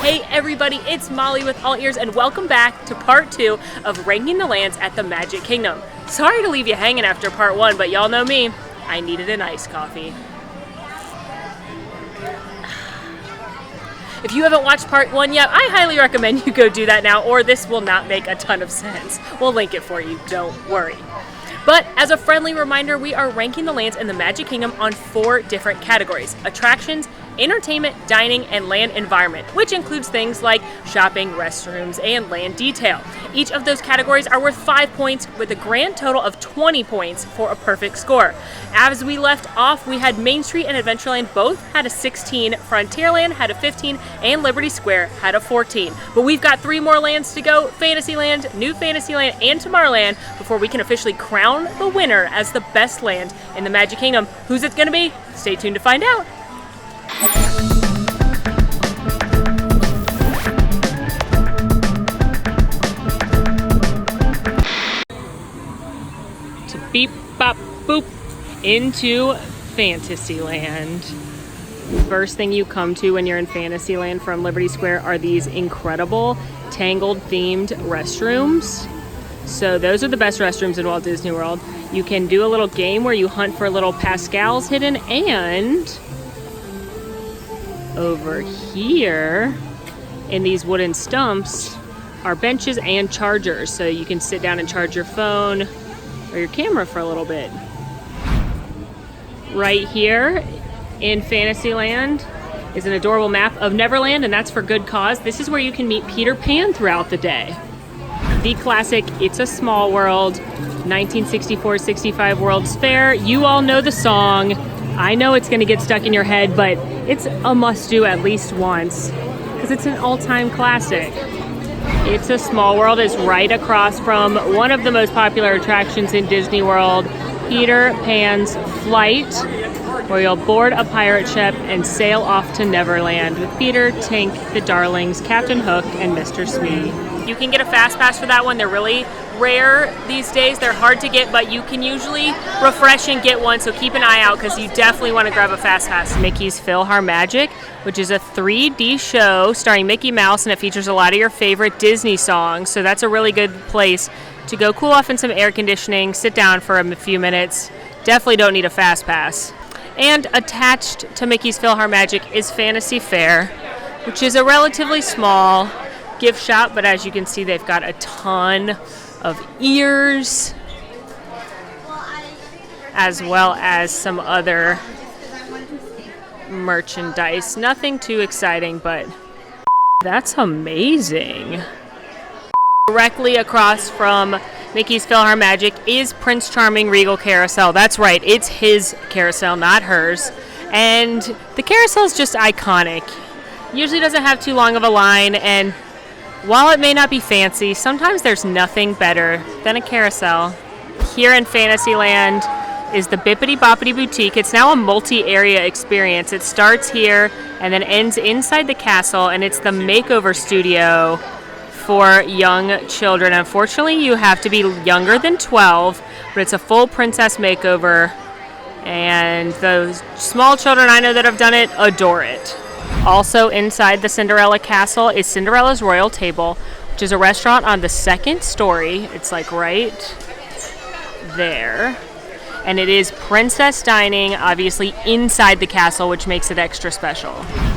Hey everybody, it's Molly with All Ears, and welcome back to part 2 of ranking the lands at the Magic Kingdom. Sorry to leave you hanging after part 1, but y'all know me, I needed an iced coffee. If you haven't watched part 1 yet, I highly recommend you go do that now, or this will not make a ton of sense. We'll link it for you, don't worry. But as a friendly reminder, we are ranking the lands in the Magic Kingdom on 4 different categories: attractions, entertainment, dining, and land environment, which includes things like shopping, restrooms, and land detail. Each of those categories are worth 5 points, with a grand total of 20 points for a perfect score. As we left off, we had Main Street and Adventureland both had a 16, Frontierland had a 15, and Liberty Square had a 14. But we've got 3 more lands to go: Fantasyland, New Fantasyland, and Tomorrowland, before we can officially crown the winner as the best land in the Magic Kingdom. Who's it gonna be? Stay tuned to find out. To beep bop boop into Fantasyland. First thing you come to when you're in Fantasyland from Liberty Square are these incredible Tangled themed restrooms. So those are the best restrooms in Walt Disney World. You can do a little game where you hunt for little Pascals hidden, and over here in these wooden stumps are benches and chargers, so you can sit down and charge your phone or your camera for a little bit. Right here in Fantasyland is an adorable map of Neverland, and that's for good cause. This is where you can meet Peter Pan throughout the day. The classic It's a Small World 1964-65 World's Fair. You all know the song. I know it's going to get stuck in your head, but it's a must-do at least once because it's an all-time classic. It's a Small World is right across from one of the most popular attractions in Disney World, Peter Pan's Flight, where you'll board a pirate ship and sail off to Neverland with Peter, Tink, the Darlings, Captain Hook, and Mr. Smee. You can get a fast pass for that one. They're really rare these days. They're hard to get, but you can usually refresh and get one, so keep an eye out because you definitely want to grab a fast pass. Mickey's PhilharMagic, which is a 3D show starring Mickey Mouse, and it features a lot of your favorite Disney songs, so that's a really good place to go cool off in some air conditioning, sit down for a few minutes. Definitely don't need a fast pass. And attached to Mickey's PhilharMagic is Fantasy Fair, which is a relatively small gift shop, but as you can see, they've got a ton of ears, as well as some other merchandise. Nothing too exciting, but that's amazing. Directly across from Mickey's PhilharMagic is Prince Charming Regal Carousel. That's right, it's his carousel, not hers. And the carousel is just iconic. Usually doesn't have too long of a line, and while it may not be fancy, sometimes there's nothing better than a carousel. Here in Fantasyland is the Bippity Boppity Boutique. It's now a multi-area experience. It starts here and then ends inside the castle, and it's the makeover studio for young children. Unfortunately, you have to be younger than 12, but it's a full princess makeover, and those small children I know that have done it adore it. Also inside the Cinderella Castle is Cinderella's Royal Table, which is a restaurant on the 2nd story. It's like right there. And it is princess dining, obviously inside the castle, which makes it extra special.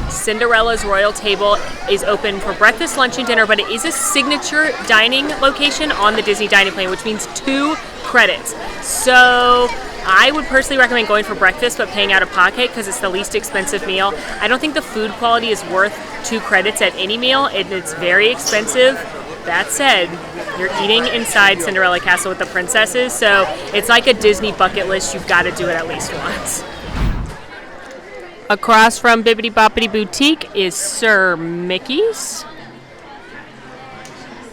Cinderella's Royal Table is open for breakfast, lunch, and dinner, but it is a signature dining location on the Disney Dining Plan, which means 2 credits. So I would personally recommend going for breakfast, but paying out of pocket because it's the least expensive meal. I don't think the food quality is worth 2 credits at any meal. It's very expensive. That said, you're eating inside Cinderella Castle with the princesses, so it's like a Disney bucket list. You've got to do it at least once. Across from Bippity Boppity Boutique is Sir Mickey's.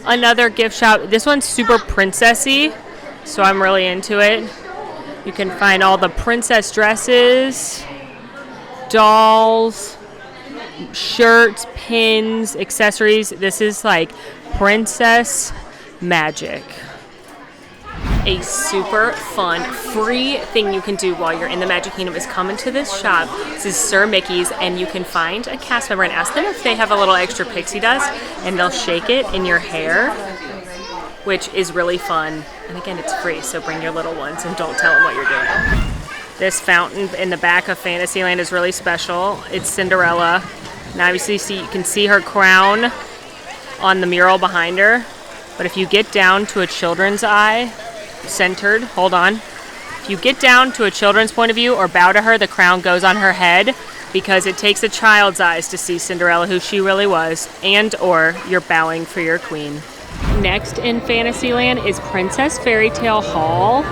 Another gift shop. This one's super princessy, so I'm really into it. You can find all the princess dresses, dolls, shirts, pins, accessories. This is like princess magic. A super fun, free thing you can do while you're in the Magic Kingdom is come into this shop. This is Sir Mickey's, and you can find a cast member and ask them if they have a little extra pixie dust, and they'll shake it in your hair, which is really fun. And again, it's free, so bring your little ones and don't tell them what you're doing. This fountain in the back of Fantasyland is really special. It's Cinderella. And obviously you can see her crown on the mural behind her. But if you get down to a children's eye, centered, hold on. If you get down to a children's point of view or bow to her, the crown goes on her head because it takes a child's eyes to see Cinderella, who she really was, and or you're bowing for your queen. Next in Fantasyland is Princess Fairy Tale Hall.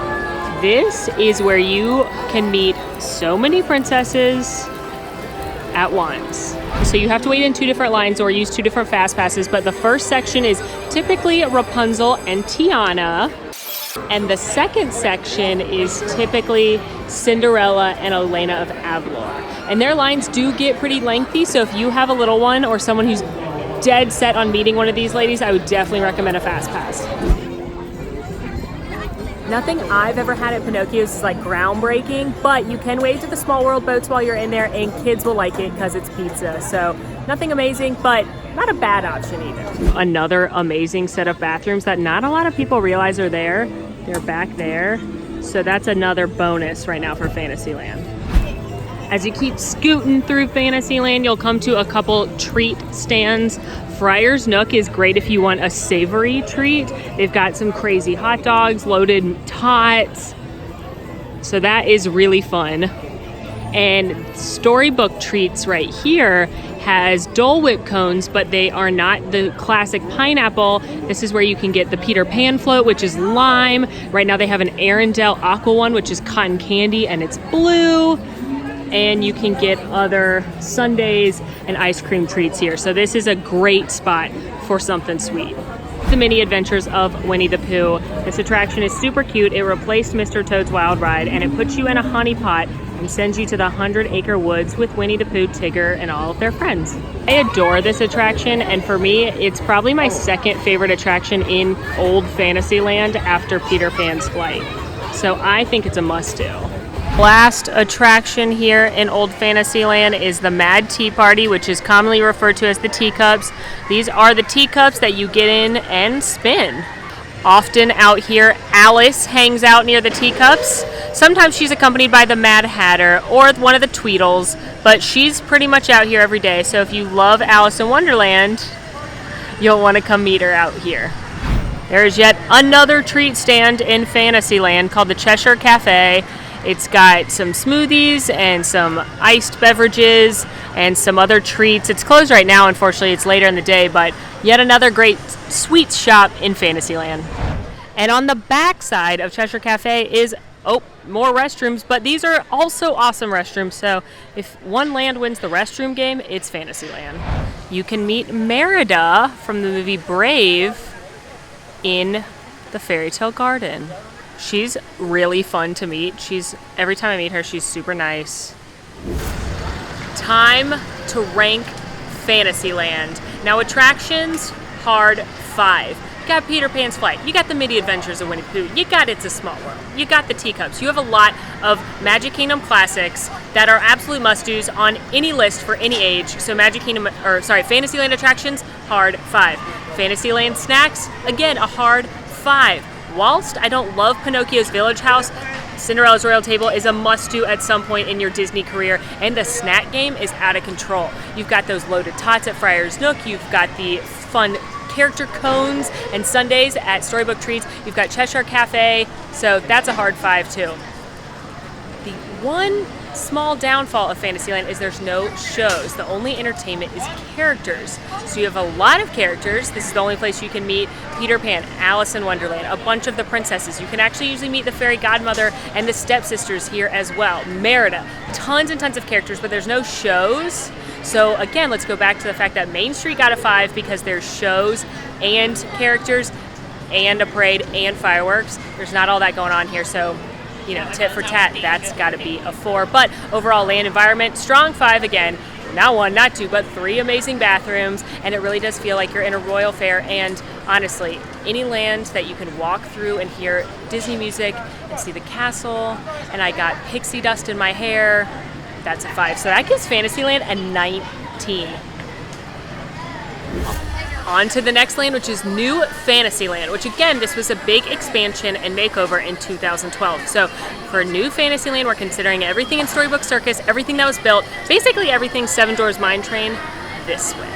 This is where you can meet so many princesses at once. So you have to wait in 2 different lines or use 2 different fast passes, but the first section is typically Rapunzel and Tiana, and the second section is typically Cinderella and Elena of Avalor. And their lines do get pretty lengthy, so if you have a little one or someone who's dead set on meeting one of these ladies, I would definitely recommend a fast pass. Nothing I've ever had at Pinocchio's is like groundbreaking, but you can wade to the Small World boats while you're in there, and kids will like it because it's pizza. So nothing amazing, but not a bad option either. Another amazing set of bathrooms that not a lot of people realize are there. They're back there. So that's another bonus right now for Fantasyland. As you keep scooting through Fantasyland, you'll come to a couple treat stands. Friar's Nook is great if you want a savory treat. They've got some crazy hot dogs, loaded tots. So that is really fun. And Storybook Treats right here has Dole Whip cones, but they are not the classic pineapple. This is where you can get the Peter Pan float, which is lime. Right now they have an Arendelle Aqua one, which is cotton candy, and it's blue. And you can get other sundaes and ice cream treats here. So this is a great spot for something sweet. The Mini Adventures of Winnie the Pooh. This attraction is super cute. It replaced Mr. Toad's Wild Ride, and it puts you in a honey pot and sends you to the 100-acre woods with Winnie the Pooh, Tigger, and all of their friends. I adore this attraction, and for me, it's probably my second favorite attraction in Old Fantasyland after Peter Pan's Flight. So I think it's a must-do. Last attraction here in Old Fantasyland is the Mad Tea Party, which is commonly referred to as the teacups. These are the teacups that you get in and spin. Often out here, Alice hangs out near the teacups. Sometimes she's accompanied by the Mad Hatter or one of the Tweedles, but she's pretty much out here every day. So if you love Alice in Wonderland, you'll want to come meet her out here. There is yet another treat stand in Fantasyland called the Cheshire Cafe. It's got some smoothies and some iced beverages and some other treats. It's closed right now, unfortunately. It's later in the day, but yet another great sweets shop in Fantasyland. And on the back side of Cheshire Cafe is, more restrooms, but these are also awesome restrooms. So if one land wins the restroom game, it's Fantasyland. You can meet Merida from the movie Brave in the Fairy Tale Garden. She's really fun to meet. Every time I meet her, she's super nice. Time to rank Fantasyland. Now attractions, hard 5. You got Peter Pan's Flight. You got the Mini Adventures of Winnie the Pooh. You got It's a Small World. You got the Teacups. You have a lot of Magic Kingdom classics that are absolute must-dos on any list for any age. So Fantasyland attractions, hard 5. Fantasyland snacks, again, a hard 5. Whilst I don't love Pinocchio's Village House, Cinderella's Royal Table is a must-do at some point in your Disney career, and the snack game is out of control. You've got those loaded tots at Friar's Nook, you've got the fun character cones and sundaes at Storybook Treats, you've got Cheshire Cafe, so that's a hard 5 too. The one small downfall of Fantasyland is there's no shows. The only entertainment is characters. So you have a lot of characters. This is the only place you can meet Peter Pan, Alice in Wonderland, a bunch of the princesses. You can actually usually meet the fairy godmother and the stepsisters here as well. Merida, tons and tons of characters, but there's no shows. So again, let's go back to the fact that Main Street got a 5 because there's shows and characters and a parade and fireworks. There's not all that going on here, so tit for tat, that's got to be a 4. But overall, land environment, strong 5 again. not one, not two, but 3 amazing bathrooms, and it really does feel like you're in a royal fair. And honestly, any land that you can walk through and hear Disney music and see the castle, and I got pixie dust in my hair, that's a 5. So that gives Fantasyland a 19. On to the next land, which is New Fantasyland, which again, this was a big expansion and makeover in 2012. So for New Fantasyland, we're considering everything in Storybook Circus, everything that was built, basically everything Seven Dwarfs Mine Train this way.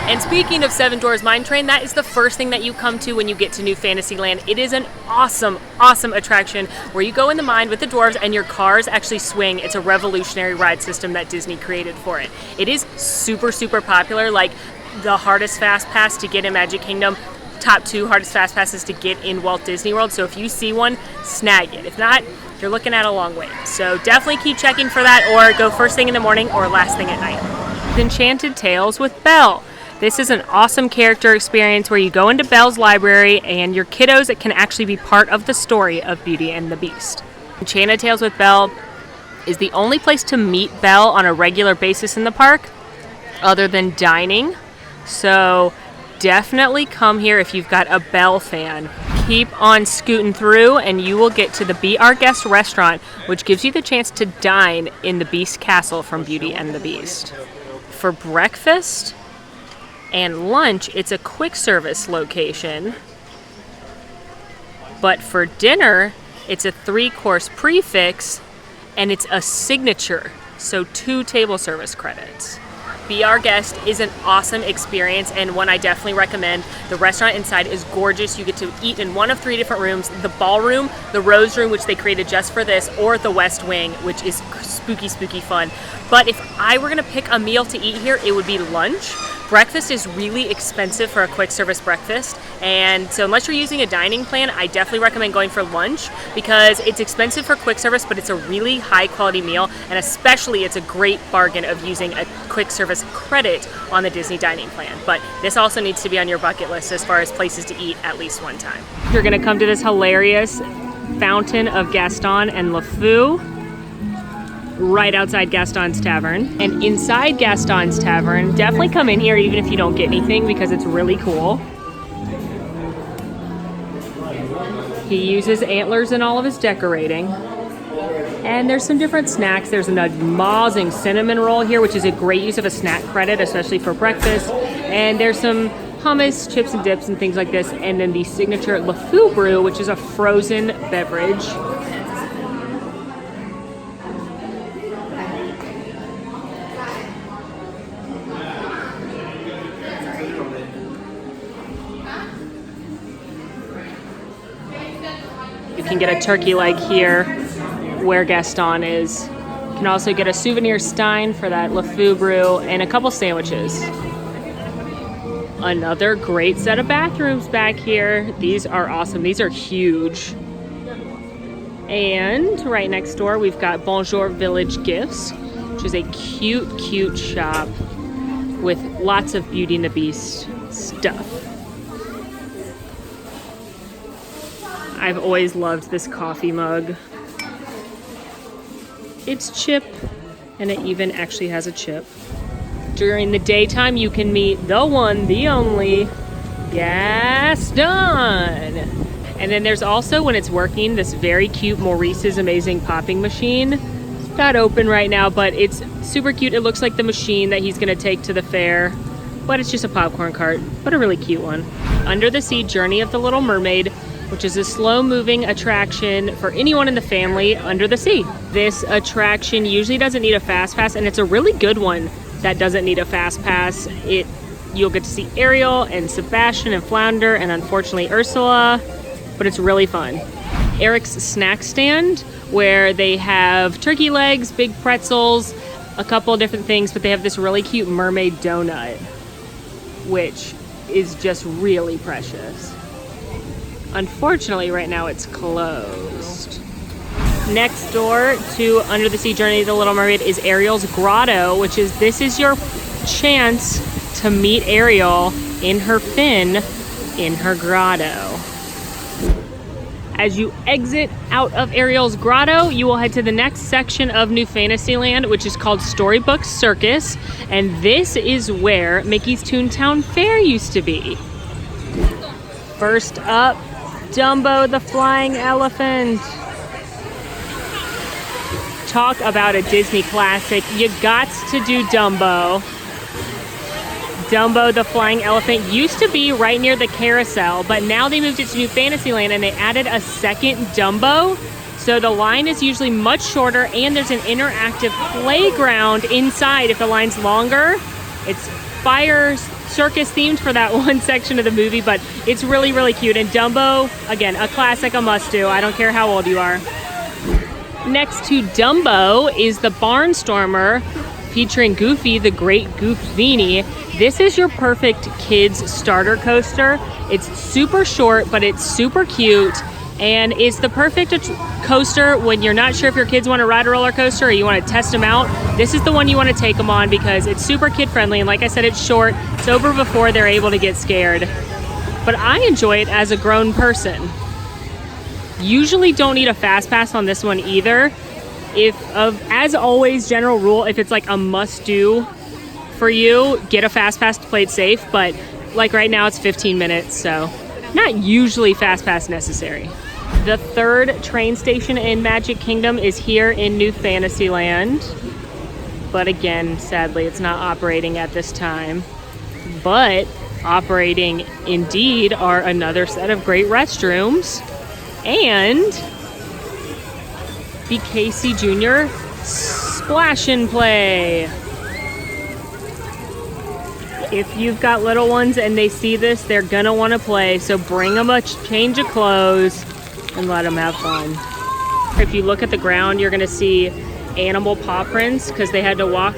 And speaking of Seven Dwarfs Mine Train, that is the first thing that you come to when you get to New Fantasyland. It is an awesome, awesome attraction where you go in the mine with the dwarves and your cars actually swing. It's a revolutionary ride system that Disney created for it. It is super, super popular, like the hardest fast pass to get in Magic Kingdom, top 2 hardest fast passes to get in Walt Disney World. So if you see one, snag it. If not, you're looking at a long wait. So definitely keep checking for that, or go first thing in the morning or last thing at night. Enchanted Tales with Belle. This is an awesome character experience where you go into Belle's library and your kiddos can actually be part of the story of Beauty and the Beast. Enchanted Tales with Belle is the only place to meet Belle on a regular basis in the park other than dining. So definitely come here if you've got a Belle fan. Keep on scooting through and you will get to the Be Our Guest restaurant, which gives you the chance to dine in the Beast Castle from Beauty and the Beast. For breakfast and lunch, it's a quick service location, but for dinner, it's a 3-course prefix, and it's a signature, so 2 table service credits. Be Our Guest is an awesome experience and one I definitely recommend. The restaurant inside is gorgeous. You get to eat in one of 3 different rooms: the ballroom, the rose room, which they created just for this, or the West Wing, which is spooky, spooky fun. But if I were gonna pick a meal to eat here, it would be lunch. Breakfast is really expensive for a quick service breakfast, and so unless you're using a dining plan, I definitely recommend going for lunch because it's expensive for quick service, but it's a really high quality meal, and especially it's a great bargain of using a quick service credit on the Disney dining plan. But this also needs to be on your bucket list as far as places to eat at least one time. You're gonna come to this hilarious fountain of Gaston and LeFou right outside Gaston's Tavern. And inside Gaston's Tavern, definitely come in here even if you don't get anything because it's really cool. He uses antlers in all of his decorating. And there's some different snacks. There's an amazing cinnamon roll here, which is a great use of a snack credit, especially for breakfast. And there's some hummus, chips and dips and things like this. And then the signature LeFou brew, which is a frozen beverage. You can get a turkey leg here where Gaston is. You can also get a souvenir stein for that LeFou brew and a couple sandwiches. Another great set of bathrooms back here. These are awesome. These are huge. And right next door, we've got Bonjour Village Gifts, which is a cute, cute shop with lots of Beauty and the Beast stuff. I've always loved this coffee mug. It's chip, and it even actually has a chip. During the daytime, you can meet the one, the only, Gaston. And then there's also, when it's working, this very cute Maurice's Amazing Popping Machine. It's not open right now, but it's super cute. It looks like the machine that he's gonna take to the fair, but it's just a popcorn cart, but a really cute one. Under the Sea Journey of the Little Mermaid, which is a slow-moving attraction for anyone in the family under the sea. This attraction usually doesn't need a fast pass, and it's a really good one that doesn't need a fast pass. You'll get to see Ariel and Sebastian and Flounder and unfortunately Ursula, but it's really fun. Eric's Snack Stand, where they have turkey legs, big pretzels, a couple of different things, but they have this really cute mermaid donut, which is just really precious. Unfortunately, right now it's closed. Next door to Under the Sea Journey of the Little Mermaid is Ariel's Grotto, which is, this is your chance to meet Ariel in her fin in her grotto. As you exit out of Ariel's Grotto, you will head to the next section of New Fantasyland, which is called Storybook Circus. And this is where Mickey's Toontown Fair used to be. First up, Dumbo the Flying Elephant. Talk about a Disney classic. You got to do Dumbo. Dumbo the Flying Elephant used to be right near the carousel, but now they moved it to New Fantasyland and they added a second Dumbo. So the line is usually much shorter and there's an interactive playground inside if the line's longer. It's fire circus themed for that one section of the movie, but it's really, really cute. And Dumbo, again, a classic, a must do. I don't care how old you are. Next to Dumbo is the Barnstormer, featuring Goofy, the Great Goofini. This is your perfect kids starter coaster. It's super short, but it's super cute, and it's the perfect coaster when you're not sure if your kids want to ride a roller coaster or you want to test them out. This is the one you want to take them on because it's super kid friendly, and like I said, it's short. It's over before they're able to get scared. But I enjoy it as a grown person. Usually don't need a fast pass on this one either. As always, general rule, if it's like a must do for you, get a fast pass to play it safe, but like right now it's 15 minutes, so not usually fast pass necessary. The third train station in Magic Kingdom is here in New Fantasyland, but again, sadly, it's not operating at this time. But operating indeed are another set of great restrooms and the Casey Jr. Splash and Play. If you've got little ones and they see this, they're gonna want to play, so bring them a change of clothes and let them have fun. If you look at the ground, you're gonna see animal paw prints because they had to walk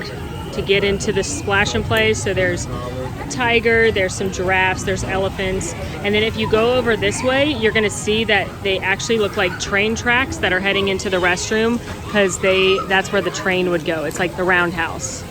to get into the Splash and Play. So there's a tiger, there's some giraffes, there's elephants, and then if you go over this way, you're gonna see that they actually look like train tracks that are heading into the restroom because that's where the train would go. It's like the roundhouse.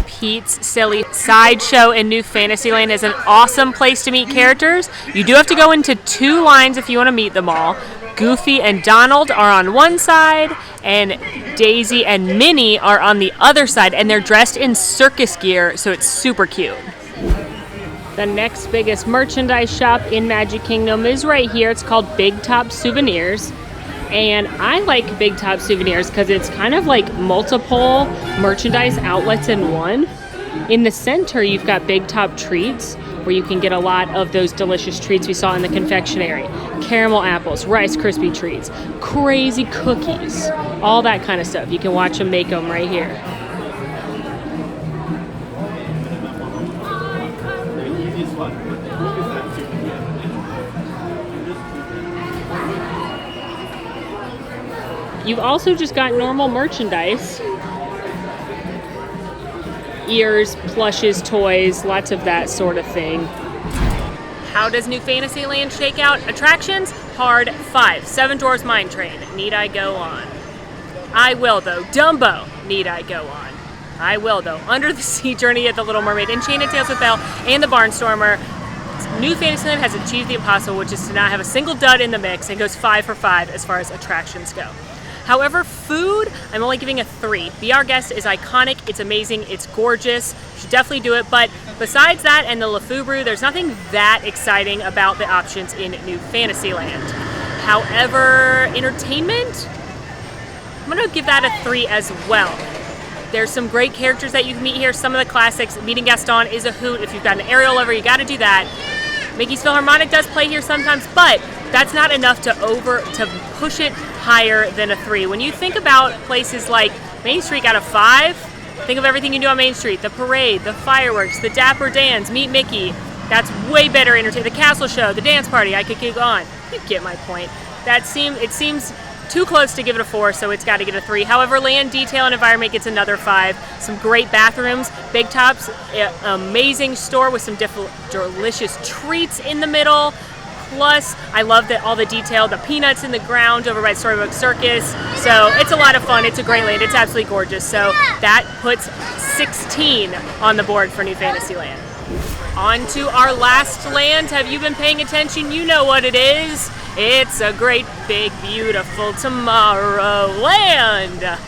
Pete's Silly Sideshow in New Fantasyland is an awesome place to meet characters. You do have to go into 2 lines if you want to meet them all. Goofy and Donald are on one side, and Daisy and Minnie are on the other side, and they're dressed in circus gear, so it's super cute. The next biggest merchandise shop in Magic Kingdom is right here. It's called Big Top Souvenirs. And I like Big Top Souvenirs because it's kind of like multiple merchandise outlets in one. In the center, you've got Big Top Treats, where you can get a lot of those delicious treats we saw in the confectionery. Caramel apples, Rice Krispie treats, crazy cookies, all that kind of stuff. You can watch them make them right here. You've also just got normal merchandise. Ears, plushes, toys, lots of that sort of thing. How does New Fantasyland shake out? Attractions? Hard 5. Seven Dwarfs Mine Train. Need I go on? I will though. Dumbo. Need I go on? I will though. Under the Sea Journey at the Little Mermaid, Enchanted Tales with Belle, and the Barnstormer. New Fantasyland has achieved the impossible, which is to not have a single dud in the mix, and goes 5 for 5 as far as attractions go. However, food, I'm only giving a 3. Be Our Guest is iconic, it's amazing, it's gorgeous. You should definitely do it, but besides that and the LeFou Brew, there's nothing that exciting about the options in New Fantasyland. However, entertainment, I'm gonna give that a 3 as well. There's some great characters that you can meet here. Some of the classics, meeting Gaston is a hoot. If you've got an Ariel lover, you gotta do that. Mickey's Philharmonic does play here sometimes, but that's not enough to push it higher than a 3. When you think about places like Main Street got a 5, think of everything you do on Main Street, the parade, the fireworks, the Dapper Dans, Meet Mickey. That's way better entertainment. The castle show, the dance party, I could keep going. You get my point. It seems too close to give it a 4, so it's got to get a 3. However, land, detail, and environment gets another 5. Some great bathrooms. Big Top's amazing store with some delicious treats in the middle. Plus, I love that all the detail, the peanuts in the ground over by Storybook Circus. So it's a lot of fun. It's a great land. It's absolutely gorgeous. So that puts 16 on the board for New Fantasyland. On to our last land. Have you been paying attention? You know what it is. It's a great, big, beautiful Tomorrowland.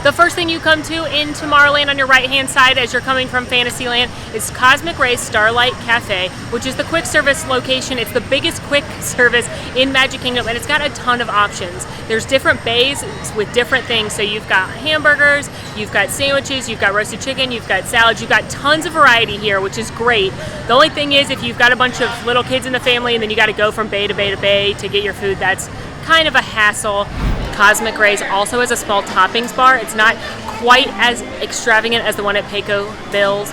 The first thing you come to in Tomorrowland on your right-hand side as you're coming from Fantasyland is Cosmic Ray's Starlight Cafe, which is the quick service location. It's the biggest quick service in Magic Kingdom, and it's got a ton of options. There's different bays with different things. So you've got hamburgers, you've got sandwiches, you've got roasted chicken, you've got salads, you've got tons of variety here, which is great. The only thing is, if you've got a bunch of little kids in the family and then you got to go from bay to bay to bay to get your food, that's kind of a hassle. Cosmic Ray's also has a small toppings bar. It's not quite as extravagant as the one at Pecos Bill,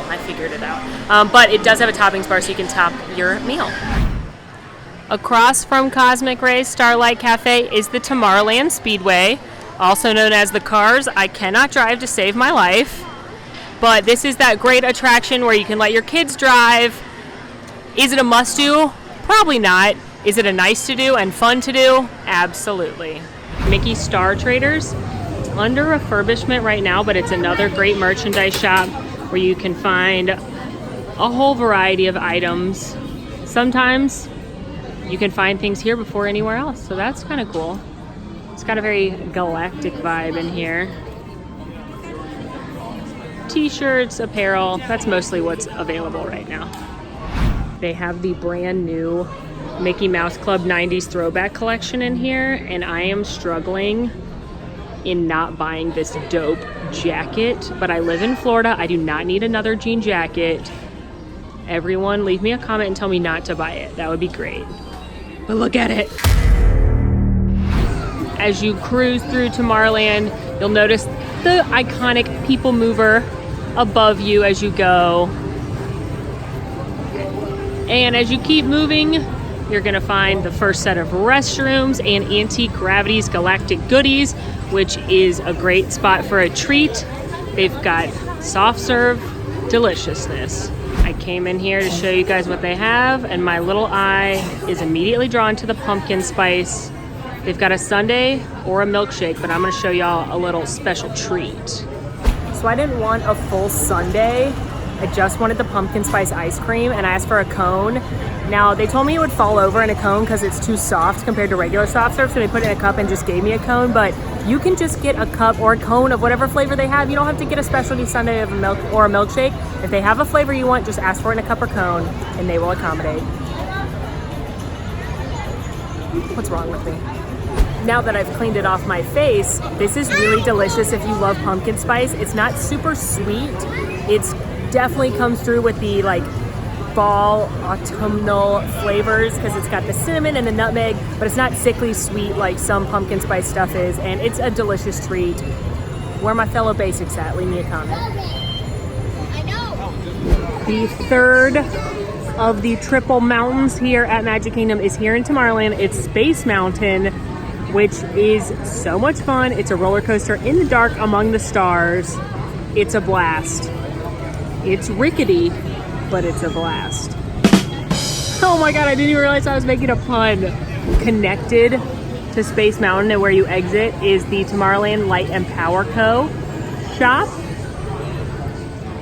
I figured it out. But it does have a toppings bar so you can top your meal. Across from Cosmic Ray's Starlight Cafe is the Tomorrowland Speedway, also known as the Cars I Cannot Drive to Save My Life. But this is that great attraction where you can let your kids drive. Is it a must-do? Probably not. Is it a nice to do and fun to do? Absolutely. Mickey Star Traders, under refurbishment right now, but it's another great merchandise shop where you can find a whole variety of items. Sometimes you can find things here before anywhere else, so that's kind of cool. It's got a very galactic vibe in here. T-shirts, apparel, that's mostly what's available right now. They have the brand new Mickey Mouse Club 90s throwback collection in here, and I am struggling in not buying this dope jacket, but I live in Florida. I do not need another jean jacket. Everyone leave me a comment and tell me not to buy it. That would be great. But look at it. As you cruise through Tomorrowland, you'll notice the iconic people mover above you as you go. And as you keep moving, you're gonna find the first set of restrooms and Antique Gravity's Galactic Goodies, which is a great spot for a treat. They've got soft serve deliciousness. I came in here to show you guys what they have, and my little eye is immediately drawn to the pumpkin spice. They've got a sundae or a milkshake, but I'm gonna show y'all a little special treat. So I didn't want a full sundae. I just wanted the pumpkin spice ice cream, and I asked for a cone. Now, they told me it would fall over in a cone because it's too soft compared to regular soft serve, so they put it in a cup and just gave me a cone, but you can just get a cup or a cone of whatever flavor they have. You don't have to get a specialty sundae of a milk or a milkshake. If they have a flavor you want, just ask for it in a cup or cone, and they will accommodate. What's wrong with me? Now that I've cleaned it off my face, this is really delicious if you love pumpkin spice. It's not super sweet. It's definitely comes through with the fall autumnal flavors because it's got the cinnamon and the nutmeg, but it's not sickly sweet like some pumpkin spice stuff is, and it's a delicious treat. Where are my fellow basics at? Leave me a comment. The third of the triple mountains here at Magic Kingdom is here in Tomorrowland. It's Space Mountain, which is so much fun. It's a roller coaster in the dark among the stars. It's a blast. It's rickety, but it's a blast. Oh my God, I didn't even realize I was making a pun. Connected to Space Mountain and where you exit is the Tomorrowland Light and Power Co. shop.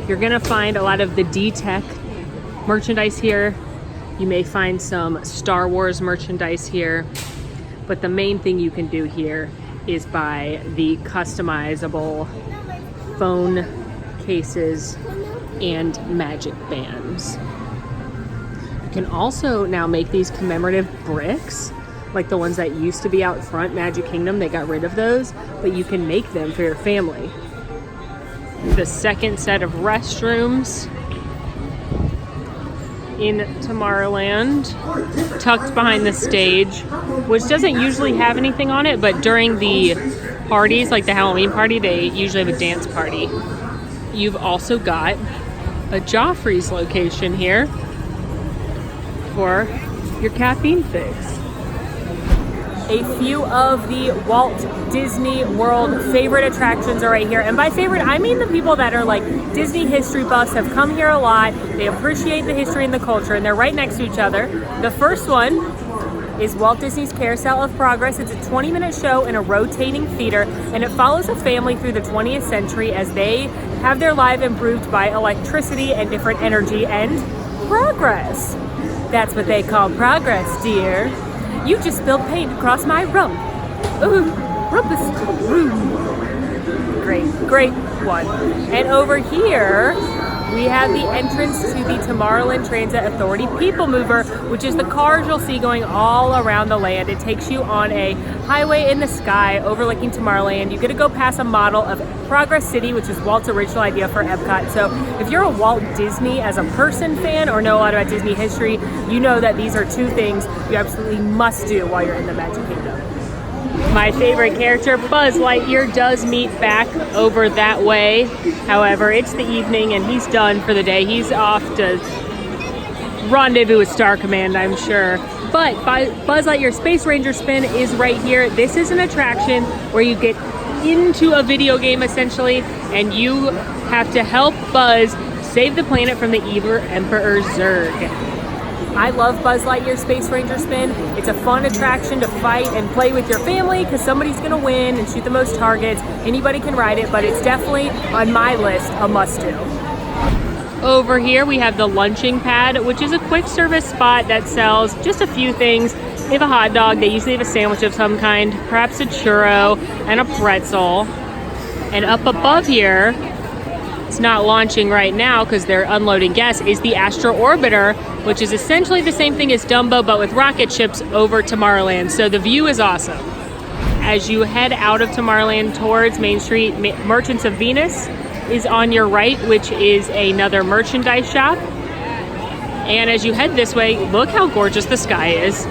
You're gonna find a lot of the D-Tech merchandise here. You may find some Star Wars merchandise here, but the main thing you can do here is buy the customizable phone cases and magic bands. You can also now make these commemorative bricks, like the ones that used to be out front Magic Kingdom. They got rid of those, but you can make them for your family. The second set of restrooms in Tomorrowland, tucked behind the stage, which doesn't usually have anything on it, but during the parties, like the Halloween party, they usually have a dance party. You've also got a Joffrey's location here for your caffeine fix. A few of the Walt Disney World favorite attractions are right here. And by favorite, I mean the people that are like Disney history buffs, have come here a lot. They appreciate the history and the culture, and they're right next to each other. The first one is Walt Disney's Carousel of Progress. It's a 20-minute show in a rotating theater, and it follows a family through the 20th century as they have their life improved by electricity and different energy and progress. That's what they call progress, dear. You just spilled paint across my rump. Ooh, rumpus. Great one. And over here, we have the entrance to the Tomorrowland Transit Authority People Mover, which is the cars you'll see going all around the land. It takes you on a highway in the sky overlooking Tomorrowland. You get to go past a model of Progress City, which is Walt's original idea for Epcot. So if you're a Walt Disney as a person fan or know a lot about Disney history, you know that these are two things you absolutely must do while you're in the Magic Kingdom. My favorite character, Buzz Lightyear, does meet back over that way. However, it's the evening and he's done for the day. He's off to rendezvous with Star Command, I'm sure. But Buzz Lightyear Space Ranger Spin is right here. This is an attraction where you get into a video game essentially, and you have to help Buzz save the planet from the evil Emperor Zurg. I love Buzz Lightyear Space Ranger Spin. It's a fun attraction to fight and play with your family because somebody's gonna win and shoot the most targets. Anybody can ride it, but it's definitely on my list a must-do. Over here we have the lunching pad, which is a quick service spot that sells just a few things. They have a hot dog, they usually have a sandwich of some kind, perhaps a churro and a pretzel. And up above here, it's not launching right now because they're unloading guests, is the Astro Orbiter, which is essentially the same thing as Dumbo but with rocket ships over Tomorrowland. So the view is awesome. As you head out of Tomorrowland towards Main Street, Merchants of Venus is on your right, which is another merchandise shop. And as you head this way, look how gorgeous the sky is.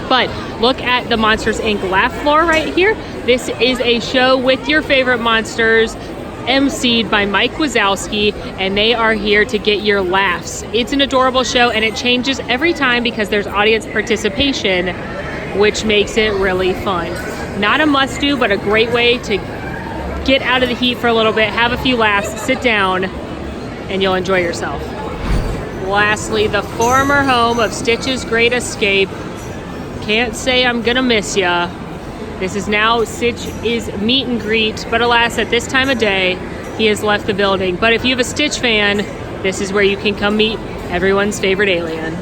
But look at the Monsters Inc. laugh floor right here. This is a show with your favorite monsters, emceed by Mike Wazowski, and they are here to get your laughs. It's an adorable show and it changes every time because there's audience participation, which makes it really fun. Not a must-do, but a great way to get out of the heat for a little bit, have a few laughs, sit down, and you'll enjoy yourself. Lastly, the former home of Stitch's Great Escape. Can't say I'm gonna miss ya. This is now Stitch's meet and greet, but alas, at this time of day, he has left the building. But if you have a Stitch fan, this is where you can come meet everyone's favorite alien.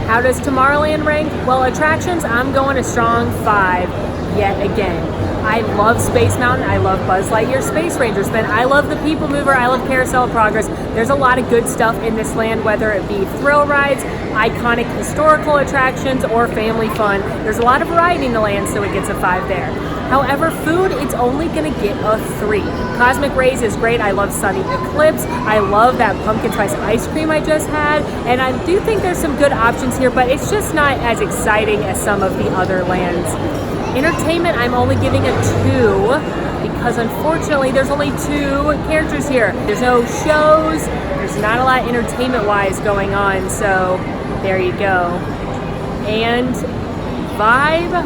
How does Tomorrowland rank? Well, attractions, I'm going a strong 5 yet again. I love Space Mountain, I love Buzz Lightyear Space Ranger Spin, I love the People Mover, I love Carousel of Progress. There's a lot of good stuff in this land, whether it be thrill rides, iconic historical attractions, or family fun. There's a lot of variety in the land, so it gets a 5 there. However, food, it's only gonna get a 3. Cosmic Rays is great, I love Sunny Eclipse, I love that pumpkin spice ice cream I just had, and I do think there's some good options here, but it's just not as exciting as some of the other lands. Entertainment, I'm only giving a 2 because unfortunately there's only 2 characters here. There's no shows, there's not a lot entertainment-wise going on, so there you go. And vibe,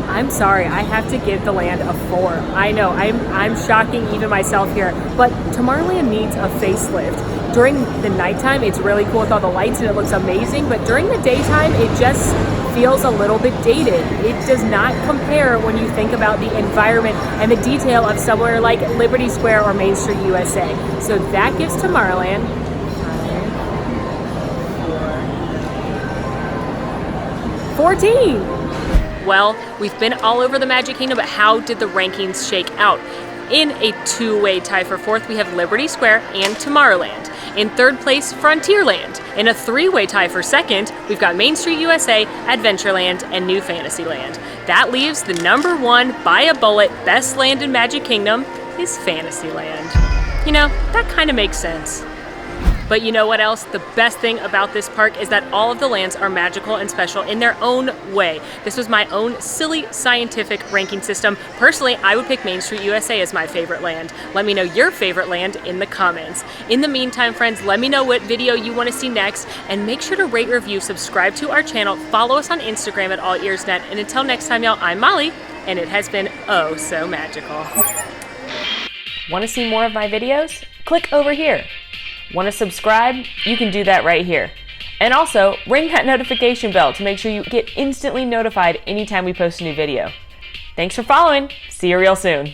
I'm sorry, I have to give the land a 4. I know, I'm shocking even myself here, but Tomorrowland needs a facelift. During the nighttime, it's really cool with all the lights and it looks amazing, but during the daytime, it just feels a little bit dated. It does not compare when you think about the environment and the detail of somewhere like Liberty Square or Main Street USA. So that gives Tomorrowland 14. Well, we've been all over the Magic Kingdom, but how did the rankings shake out? In a 2-way tie for 4th, we have Liberty Square and Tomorrowland. In 3rd place, Frontierland. In a 3-way tie for 2nd, we've got Main Street USA, Adventureland, and New Fantasyland. That leaves the number 1 by a bullet best land in Magic Kingdom is Fantasyland. You know, that kind of makes sense. But you know what else? The best thing about this park is that all of the lands are magical and special in their own way. This was my own silly scientific ranking system. Personally, I would pick Main Street USA as my favorite land. Let me know your favorite land in the comments. In the meantime, friends, let me know what video you want to see next, and make sure to rate, review, subscribe to our channel, follow us on Instagram at AllEars.net, and until next time, y'all, I'm Molly, and it has been oh so magical. Want to see more of my videos? Click over here. Want to subscribe? You can do that right here. And also, ring that notification bell to make sure you get instantly notified anytime we post a new video. Thanks for following. See you real soon.